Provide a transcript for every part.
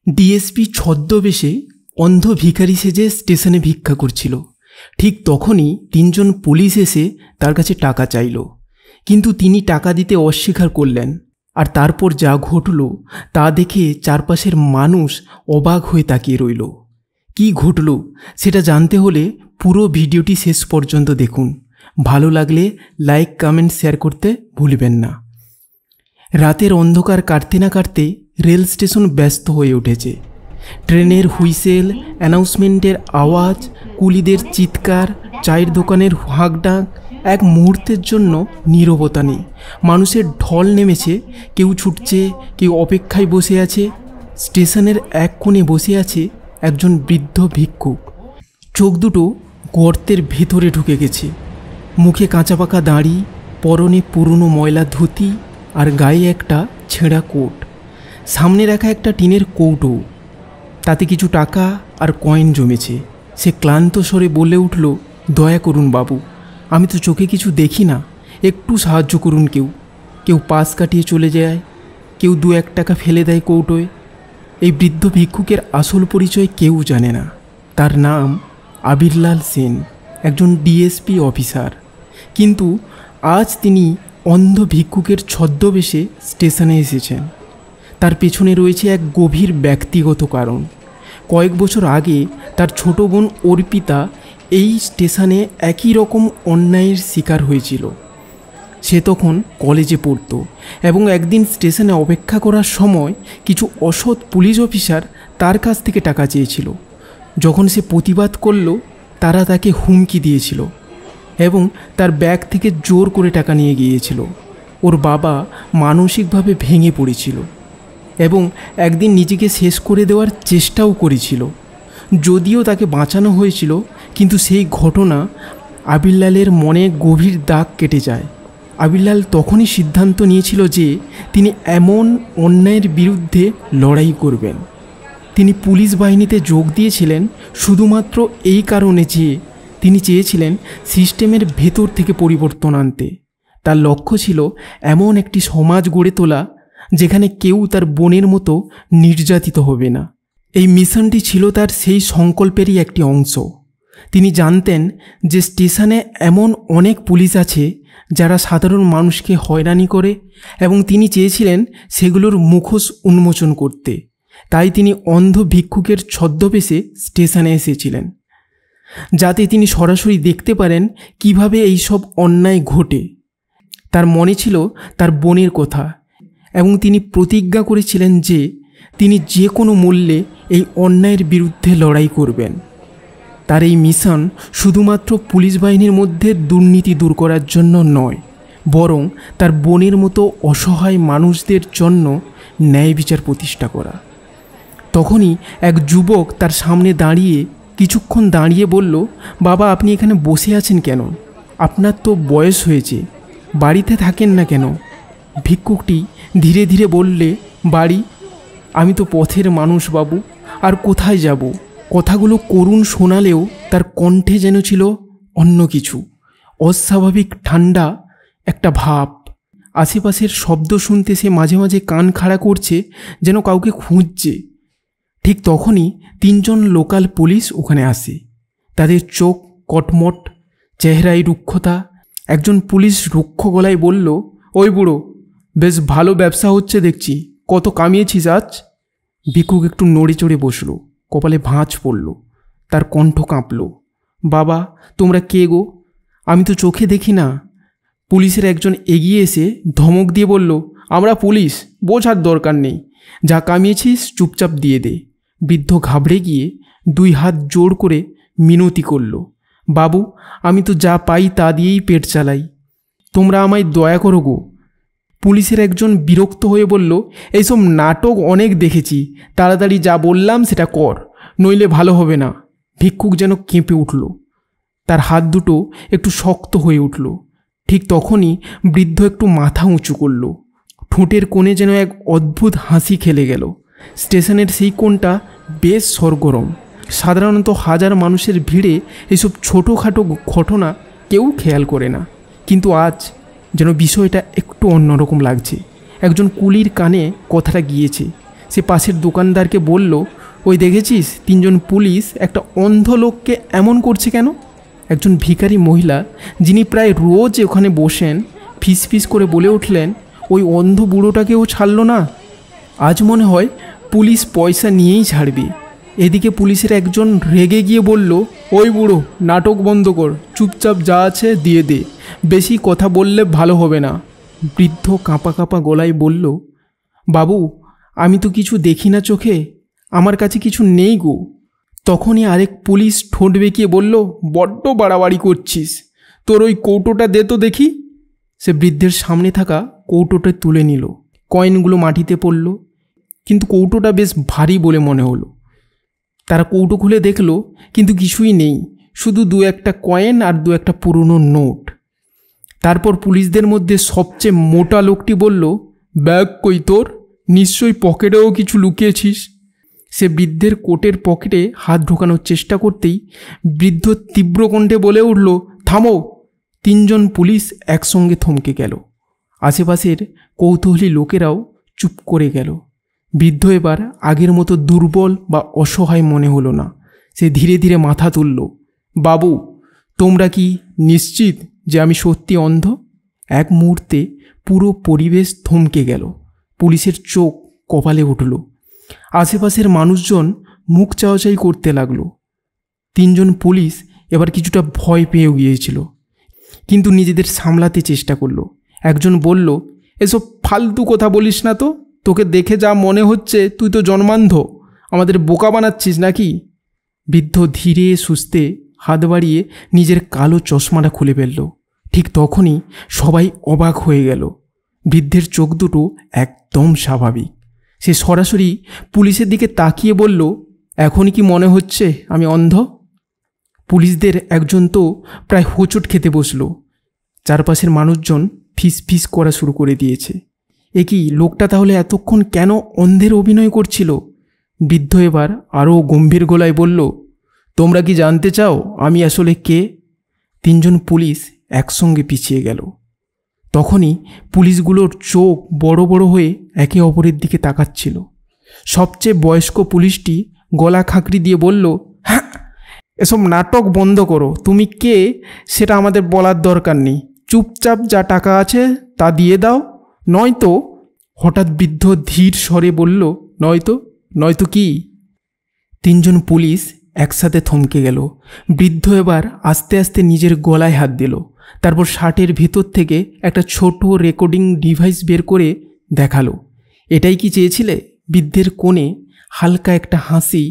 DSP ছদ্মবেশে অন্ধ ভিখারি সেজে স্টেশনে ভিক্ষা করছিল। ঠিক তখনই তিনজন পুলিশ এসে তার কাছে টাকা চাইল, কিন্তু তিনি টাকা দিতে অস্বীকার করলেন। আর তারপর যা ঘটল তা দেখে চারপাশের মানুষ অবাক হয়ে তাকিয়ে রইল। কি ঘটল সেটা জানতে হলে পুরো ভিডিওটি শেষ পর্যন্ত দেখুন। ভালো লাগলে লাইক, কমেন্ট, শেয়ার করতে ভুলবেন না। রাতের অন্ধকার কাটতে না কাটতে রেল স্টেশন ব্যস্ত হয়ে উঠেছে। ট্রেনের হুইসেল, অ্যানাউন্সমেন্টের আওয়াজ, কুলিদের চিৎকার, চায়ের দোকানের হাঁকডাক, এক মুহূর্তের জন্য নীরবতা নেই। মানুষের ঢল নেমেছে, কেউ ছুটছে, কেউ অপেক্ষায় বসে আছে। স্টেশনের এক কোণে বসে আছে একজন বৃদ্ধ ভিক্ষুক। চোখ দুটো গর্তের ভেতরে ঢুকে গেছে, মুখে কাঁচা পাকা দাড়ি, পরনে পুরনো ময়লা ধুতি আর গায়ে একটা ছেঁড়া কোট। সামনে রাখা একটা টিনের কৌটো, তাতে কিছু টাকা আর কয়েন জমেছে। সে ক্লান্ত স্বরে বলে উঠল, দয়া করুন বাবু, আমি তো চোখে কিছু দেখি না, একটু সাহায্য করুন। কেউ পাশ কাটিয়ে চলে যায়, কেউ 2-1 টাকা ফেলে দেয় কৌটোয়। এই বৃদ্ধ ভিক্ষুকের আসল পরিচয় কেউ জানে না। তার নাম আবিরলাল সেন, একজন ডিএসপি অফিসার। কিন্তু আজ তিনি অন্ধ ভিক্ষুকের ছদ্মবেশে স্টেশনে এসেছেন। তার পেছনে রয়েছে এক গভীর ব্যক্তিগত কারণ। কয়েক বছর আগে তার ছোট বোন অর্পিতা এই স্টেশনে একই রকম অন্যায়ের শিকার হয়েছিল। সে তখন কলেজে পড়তো এবং একদিন স্টেশনে অপেক্ষা করার সময় কিছু অসৎ পুলিশ অফিসার তার কাছ থেকে টাকা চেয়েছিল। যখন সে প্রতিবাদ করল, তারা তাকে হুমকি দিয়েছিল এবং তার ব্যাগ থেকে জোর করে টাকা নিয়ে গিয়েছিল। ওর বাবা মানসিকভাবে ভেঙে পড়েছিল এবং একদিন নিজেকে শেষ করে দেওয়ার চেষ্টাও করেছিল। যদিও তাকে বাঁচানো হয়েছিল, কিন্তু সেই ঘটনা আবিরলালের মনে গভীর দাগ কেটে যায়। আবিরলাল তখনই সিদ্ধান্ত নিয়েছিল যে তিনি এমন অন্যায়ের বিরুদ্ধে লড়াই করবেন। তিনি পুলিশ বাহিনীতে যোগ দিয়েছিলেন শুধুমাত্র এই কারণে যে তিনি চেয়েছিলেন সিস্টেমের ভেতর থেকে পরিবর্তন আনতে। তার লক্ষ্য ছিল এমন একটি সমাজ গড়ে তোলা যেখানে কেউ তার বোনের মতো নির্যাতিত হবে না। এই মিশনটি ছিল তার সেই সংকল্পেরই একটি অংশ। তিনি জানতেন যে স্টেশনে এমন অনেক পুলিশ আছে যারা সাধারণ মানুষকে হয়রানি করে এবং তিনি চেয়েছিলেন সেগুলোর মুখোশ উন্মোচন করতে। তাই তিনি অন্ধ ভিক্ষুকের ছদ্মবেশে স্টেশনে এসেছিলেন, যাতে তিনি সরাসরি দেখতে পারেন কিভাবে এই সব অন্যায় ঘটে। তার মনে ছিল তার বোনের কথা এবং তিনি প্রতিজ্ঞা করেছিলেন যে তিনি যে কোনো মূল্যে এই অন্যায়ের বিরুদ্ধে লড়াই করবেন। তার এই মিশন শুধুমাত্র পুলিশ বাহিনীর মধ্যে দুর্নীতি দূর করার জন্য নয়, বরং তার বোনের মতো অসহায় মানুষদের জন্য ন্যায় বিচার প্রতিষ্ঠা করা। তখনই এক যুবক তার সামনে দাঁড়িয়ে কিছুক্ষণ দাঁড়িয়ে বলল, বাবা, আপনি এখানে বসে আছেন কেন? আপনার তো বয়স হয়েছে, বাড়িতে থাকেন না কেন? ভিক্ষুকটি ধীরে ধীরে বললে, বাড়ি? আমি তো পথের মানুষ বাবু, আর কোথায় যাব? কথাগুলো করুণ শোনালেও তার কণ্ঠে যেন ছিল অন্য কিছু, অস্বাভাবিক ঠান্ডা একটা ভাব। আশেপাশের শব্দ শুনতে সে মাঝে মাঝে কান খাড়া করছে, যেন কাউকে খুঁজছে। ঠিক তখনই 3জন লোকাল পুলিশ ওখানে আসে। তাদের চোখ কটমট, চেহারায় রুক্ষতা। একজন পুলিশ রুক্ষ গলায় বলল, ওই বুড়ো, বেশ ভালো ব্যবসা হচ্ছে দেখছি, কত কামিয়েছিস আজ? ভিক্ষুক একটু নড়ে চড়ে বসল, কপালে ভাঁজ পড়ল, তার কণ্ঠ কাঁপল। বাবা, তোমরা কে গো? আমি তো চোখে দেখি না। পুলিশের একজন এগিয়ে এসে ধমক দিয়ে বলল, আমরা পুলিশ, বোঝার দরকার নেই, যা কামিয়েছিস চুপচাপ দিয়ে দে। বৃদ্ধ ঘাবড়ে গিয়ে 2 হাত জোর করে মিনতি করল, বাবু, আমি তো যা পাই তা দিয়েই পেট চালাই, তোমরা আমায় দয়া করো গো। পুলিশের একজন বিরক্ত হয়ে বলল, এইসব নাটক অনেক দেখেছি, তাড়াতাড়ি যা বললাম সেটা কর, নইলে ভালো হবে না। ভিক্ষুক যেন কেঁপে উঠল, তার হাত দুটো একটু শক্ত হয়ে উঠল। ঠিক তখনই বৃদ্ধ একটু মাথা উঁচু করল, ঠোঁটের কোণে যেন এক অদ্ভুত হাসি খেলে গেল। স্টেশনের সেই কোণটা বেশ সরগরম। সাধারণত হাজার মানুষের ভিড়ে এইসব ছোটোখাটো ঘটনা কেউ খেয়াল করে না, কিন্তু আজ যেন বিষয়টা একটু অন্যরকম লাগছে। একজন কুলির কানে কথাটা গিয়েছে। সে পাশের দোকানদারকে বলল, ওই দেখেছিস 3 জন পুলিশ একটা অন্ধ লোককে এমন করছে কেন? একজন ভিখারি মহিলা, যিনি প্রায় রোজ ওখানে বসেন, ফিস ফিস করে বলে উঠলেন, ওই অন্ধ বুড়োটাকেও ছাড়লো না। আজ মনে হয় পুলিশ পয়সা নিয়েই ছাড়বে। এদিকে পুলিশের একজন রেগে গিয়ে বলল, ওই বুড়ো, নাটক বন্ধ কর, চুপচাপ যা আছে দিয়ে দে, বেশি কথা বললে ভালো হবে না। বৃদ্ধ কাঁপা কাঁপা গলায় বলল, বাবু, আমি তো কিছু দেখি না চোখে, আমার কাছে কিছু নেই গো। তখনই আরেক পুলিশ ঠোঁট বেঁকিয়ে বলল, বড্ড বাড়াবাড়ি করছিস, তোর ওই কৌটোটা দে তো দেখি। সে বৃদ্ধের সামনে থাকা কৌটোটা তুলে নিল। কয়েনগুলো মাটিতে পড়ল, কিন্তু কৌটোটা বেশ ভারী বলে মনে হলো। তারা কৌটো খুলে দেখল, কিন্তু কিছুই নেই, শুধু 2-1টা কয়েন আর 2-1টা পুরনো নোট। তারপর পুলিশদের মধ্যে সবচেয়ে মোটা লোকটি বলল, ব্যাগ কই তোর? নিশ্চয়ই পকেটেও কিছু লুকিয়েছিস। সে বৃদ্ধের কোটের পকেটে হাত ঢোকানোর চেষ্টা করতেই বৃদ্ধ তীব্র কণ্ঠে বলে উঠল, থামো। 3 জন পুলিশ একসঙ্গে থমকে গেল। আশেপাশের কৌতূহলী লোকেরাও চুপ করে গেল। বৃদ্ধ এবার আগের মতো দুর্বল বা অসহায় মনে হলো না। সে ধীরে ধীরে মাথা তুলল। বাবু, তোমরা কি নিশ্চিত যে আমি সত্যি অন্ধ? এক মুহূর্তে পুরো পরিবেশ থমকে গেল। পুলিশের চোখ কপালে উঠল। আশেপাশের মানুষজন মুখ চাওয়াচাই করতে লাগলো। 3 জন পুলিশ এবার কিছুটা ভয় পেয়েও গিয়েছিল, কিন্তু নিজেদের সামলাতে চেষ্টা করলো। একজন বলল, এসব ফালতু কথা বলিস না তো, তোকে দেখে যা মনে হচ্ছে তুই তো জন্মান্ধ, আমাদের বোকা বানাচ্ছিস নাকি? বৃদ্ধ ধীরে সুস্থে হাত বাড়িয়ে নিজের কালো চশমাটা খুলে ফেলল। ঠিক তখনই সবাই অবাক হয়ে গেল। বৃদ্ধের চোখ দুটো একদম স্বাভাবিক। সে সরাসরি পুলিশের দিকে তাকিয়ে বলল, এখন কি মনে হচ্ছে আমি অন্ধ? পুলিশদের একজন তো প্রায় হোঁচট খেতে বসল। চারপাশের মানুষজন ফিস ফিস করা শুরু করে দিয়েছে। এ কি, লোকটা তাহলে এতক্ষণ কেন অন্ধের অভিনয় করছিল? বৃদ্ধ এবার আরও গম্ভীর গলায় বলল, তোমরা কি জানতে চাও আমি আসলে কে? 3 জন পুলিশ একসঙ্গে পিছিয়ে গেল। তখনই পুলিশগুলোর চোখ বড় বড় হয়ে একে অপরের দিকে তাকাচ্ছিল। সবচেয়ে বয়স্ক পুলিশটি গলা খাঁকড়ি দিয়ে বলল, হ্যাঁ, এসব নাটক বন্ধ করো। তুমি কে সেটা আমাদের বলার দরকার নেই, চুপচাপ যা টাকা আছে তা দিয়ে দাও, নয়তো। হঠাৎ বৃদ্ধ ধীর স্বরে বলল, নয়তো কি? 3 জন পুলিশ একসাথে থমকে গেল। বৃদ্ধ এবার আস্তে আস্তে নিজের গলায় হাত দিল। তারপর শার্টের ভিতর থেকে একটা ছোট রেকর্ডিং ডিভাইস বের করে দেখালো। এটাই কি চেয়েছিলে? বৃদ্ধের কোণে হালকা একটা হাসি।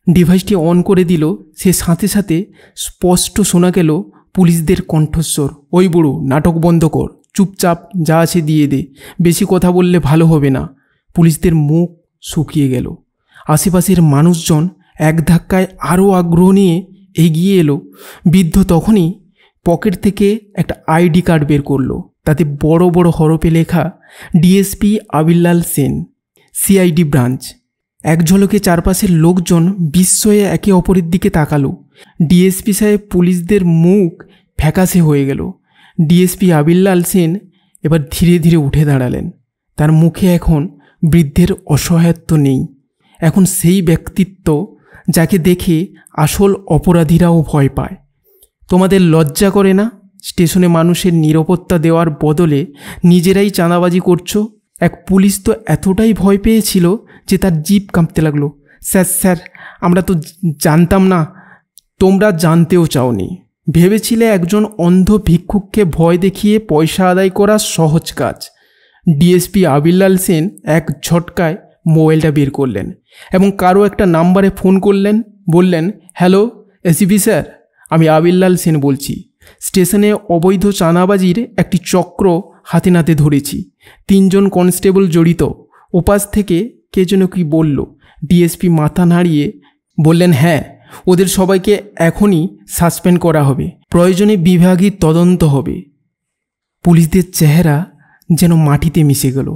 ডিভাইসটি অন করে দিল। সে সাথে সাথে স্পষ্ট শোনা গেল পুলিশদের কণ্ঠস্বর, ওই বুড়ো, নাটক বন্ধ কর, চুপচাপ যা আছে দিয়ে দে, বেশি কথা বললে ভালো হবে না। পুলিশদের মুখ শুকিয়ে গেল। আশেপাশের মানুষজন এক ধাক্কায় আরও আগ্রহ নিয়ে এগিয়ে এলো। বৃদ্ধ তখনই পকেট থেকে একটা আইডি কার্ড বের করলো। তাতে বড় বড় হরফে লেখা, ডিএসপি আবিল্লাল সেন, সিআইডি ব্রাঞ্চ। এক ঝলকে চারপাশের লোকজন বিস্ময়ে একে অপরের দিকে তাকালো। ডিএসপি সাহেব পুলিশদের মুখ ফ্যাকাশে হয়ে গেল। ডিএসপি আবিল্লাল সেন এবার ধীরে ধীরে উঠে দাঁড়ালেন। তার মুখে এখন বৃদ্ধের অসহায়ত্ব নেই, এখন সেই ব্যক্তিত্ব যাকে দেখে আসল অপরাধীরাও ভয় পায়। তোমাদের লজ্জা করে না? স্টেশনে মানুষের নিরাপত্তা দেওয়ার বদলে নিজেরাই চাঁদাবাজি করছো। এক পুলিশ তো এতটাই ভয় পেয়েছিল যে তার জিভ কাঁপতে লাগলো। স্যার, আমরা তো জানতাম না। তোমরা জানতেও চাওনি, ভেবেছিলে একজন অন্ধ ভিক্ষুককে ভয় দেখিয়ে পয়সা আদায় করা সহজ কাজ। ডিএসপি আবিল্লাল সেন এক ঝটকায় মোবাইলটা বের করলেন এবং কারো একটা নাম্বারে ফোন করলেন। বললেন, হ্যালো এসিপি স্যার, আমি আবিল্লাল সেন বলছি। স্টেশনে অবৈধ চাঁদাবাজির একটি চক্র হাতে নাতে ধরেছি। 3 জন কনস্টেবল জড়িত। ওপাশ থেকে কে যেন কি বলল। ডিএসপি মাথা নাড়িয়ে বললেন, হ্যাঁ, ওদের সবাইকে এখনই সাসপেন্ড করা হবে, প্রয়োজনে বিভাগীয় তদন্ত হবে। পুলিশদের চেহারা যেন মাটিতে মিশে গেল।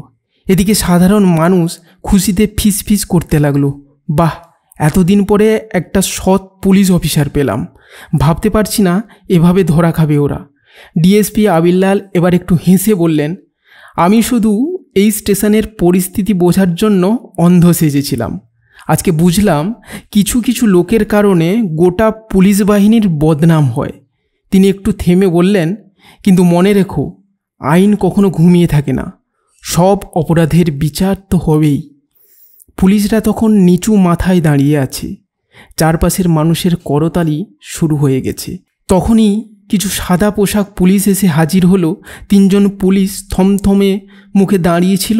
এদিকে সাধারণ মানুষ খুশিতে ফিস ফিস করতে লাগলো, বাহ, এতদিন পরে একটা সৎ পুলিশ অফিসার পেলাম। ভাবতে পারছি না এভাবে ধরা খাবে ওরা। ডিএসপি আবিল্লাল এবার একটু হেসে বললেন, আমি শুধু এই স্টেশনের পরিস্থিতি বোঝার জন্য অন্ধ সেজেছিলাম। আজকে বুঝলাম কিছু কিছু লোকের কারণে গোটা পুলিশ বাহিনীর বদনাম হয়। তিনি একটু থেমে বললেন, কিন্তু মনে রেখো, আইন কখনো ঘুমিয়ে থাকে না, সব অপরাধের বিচার তো হবেই। পুলিশরা তখন নিচু মাথায় দাঁড়িয়ে আছে, চারপাশের মানুষের করতালি শুরু হয়ে গেছে। তখনই কিছু সাদা পোশাক পুলিশ এসে হাজির হলো। 3 জন পুলিশ থমথমে মুখে দাঁড়িয়েছিল।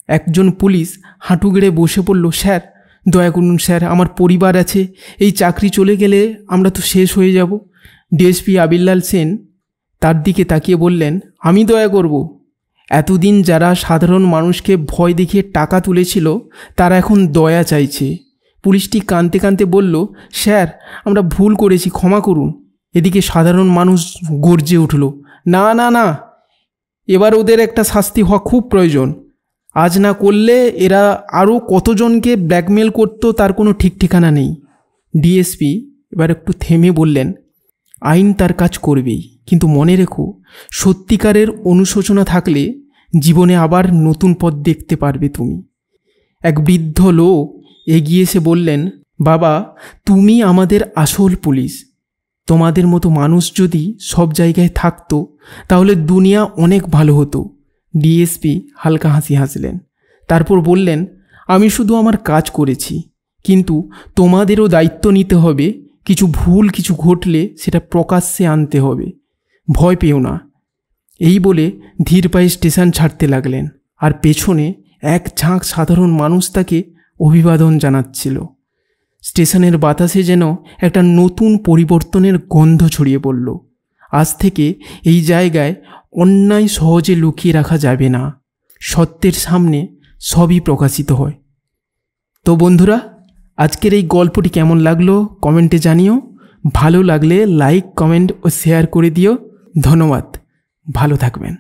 একজন পুলিশ হাঁটু গেড়ে বসে পড়ল, স্যার দয়া করুন স্যার, আমার পরিবার আছে, এই চাকরি চলে গেলে আমরা তো শেষ হয়ে যাব। ডিএসপি আবিরলাল সেন তার দিকে তাকিয়ে বললেন, আমি দয়া করব? এতদিন যারা সাধারণ মানুষকে ভয় দেখিয়ে টাকা তুলেছিল তারা এখন দয়া চাইছে। পুলিশটি কাঁদতে কাঁদতে বলল, স্যার আমরা ভুল করেছি, ক্ষমা করুন। এদিকে সাধারণ মানুষ গর্জে উঠল, না না না, এবার ওদের একটা শাস্তি হওয়া খুব প্রয়োজন। আজ না করলে এরা আরও কতজনকে ব্ল্যাকমেল করতো তার কোনো ঠিক ঠিকানা নেই। ডিএসপি এবার একটু থেমে বললেন, আইন তার কাজ করবেই, কিন্তু মনে রেখো, সত্যিকারের অনুশোচনা থাকলে জীবনে আবার নতুন পথ দেখতে পারবে তুমি। এক বৃদ্ধ লোক এগিয়ে এসে বললেন, বাবা তুমি আমাদের আসল পুলিশ। তোমাদের মতো মানুষ যদি সব জায়গায় থাকতো তাহলে দুনিয়া অনেক ভালো হতো। ডিএসপি হালকা হাসি হাসলেন, তারপর বললেন, আমি শুধু আমার কাজ করেছি, কিন্তু তোমাদেরও দায়িত্ব নিতে হবে। কিছু ঘটলে সেটা প্রকাশ্যে আনতে হবে, ভয় পেও না। এই বলে ধীর পায়ে স্টেশন ছাড়তে লাগলেন, আর পেছনে এক ঝাঁক সাধারণ মানুষ তাকে অভিবাদন জানাচ্ছিল। স্টেশনের বাতাসে যেন একটা নতুন পরিবর্তনের গন্ধ ছড়িয়ে পড়ল। আজ থেকে এই জায়গায় অন্যায় সহজে লুকিয়ে রাখা যাবে না, সত্যের সামনে সবই প্রকাশিত হয়। তো বন্ধুরা, আজকের এই গল্পটি কেমন লাগলো কমেন্টে জানিও। ভালো লাগলে লাইক, কমেন্ট ও শেয়ার করে দিও। ধন্যবাদ, ভালো থাকবেন।